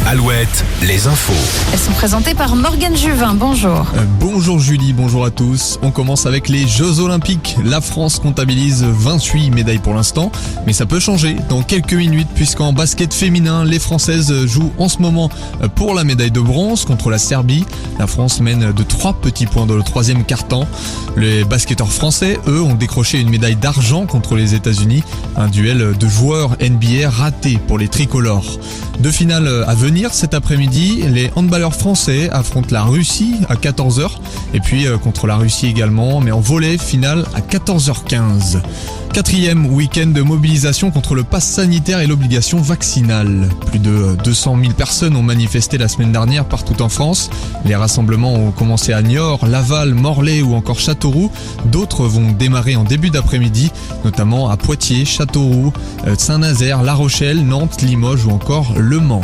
Alouette, les infos. Elles sont présentées par Morgane Juvin. Bonjour. Bonjour Julie, bonjour à tous. On commence avec les Jeux Olympiques. La France comptabilise 28 médailles pour l'instant, mais ça peut changer dans quelques minutes puisqu'en basket féminin, les Françaises jouent en ce moment pour la médaille de bronze contre la Serbie. La France mène de 3 petits points dans le 3e quart-temps. Les basketteurs français, eux, ont décroché une médaille d'argent contre les États-Unis. Un duel de joueurs NBA raté pour les tricolores. Deux finales à venir cet après-midi. Les handballeurs français affrontent la Russie à 14h. Et puis contre la Russie également, mais en volley, finale à 14h15. 4e week-end de mobilisation contre le pass sanitaire et l'obligation vaccinale. Plus de 200 000 personnes ont manifesté la semaine dernière partout en France. Les rassemblements ont commencé à Niort, Laval, Morlaix ou encore Châteauroux. D'autres vont démarrer en début d'après-midi, notamment à Poitiers, Châteauroux, Saint-Nazaire, La Rochelle, Nantes, Limoges ou encore Le Mans.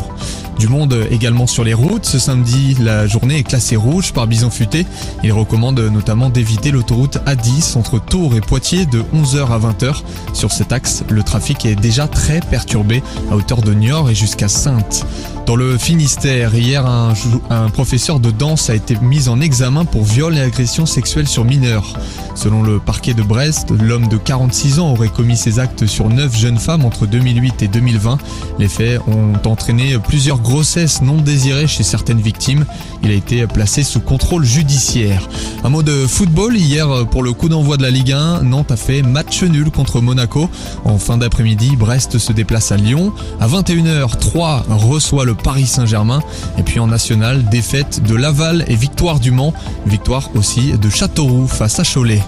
Du monde également sur les routes. Ce samedi, la journée est classée rouge par Bison Futé. Il recommande notamment d'éviter l'autoroute A10 entre Tours et Poitiers de 11h à 20h. Sur cet axe, le trafic est déjà très perturbé à hauteur de Niort et jusqu'à Saintes. Dans le Finistère, hier, un professeur de danse a été mis en examen pour viol et agression sexuelle sur mineurs. Selon le parquet de Brest, l'homme de 46 ans aurait commis ces actes sur 9 jeunes femmes entre 2008 et 2020. Les faits ont entraîné plusieurs grossesses non désirées chez certaines victimes. Il a été placé sous contrôle judiciaire. Un mot de football, hier pour le coup d'envoi de la Ligue 1, Nantes a fait match nul contre Monaco. En fin d'après-midi, Brest se déplace à Lyon. À 21h, 3 reçoit le Paris Saint-Germain. Et puis en national, défaite de Laval et victoire du Mans. Victoire aussi de Châteauroux face à Cholet.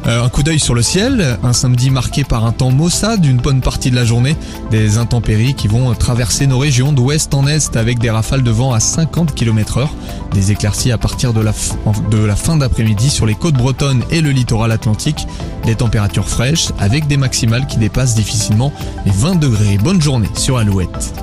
Un coup d'œil sur le ciel, un samedi marqué par un temps maussade d'une bonne partie de la journée. Des intempéries qui vont traverser nos régions d'ouest en est avec des rafales de vent à 50 km/h. Des éclaircies à partir de la fin d'après-midi sur les côtes bretonnes et le littoral atlantique. Des températures fraîches avec des maximales qui dépassent difficilement les 20 degrés. Bonne journée sur Alouette.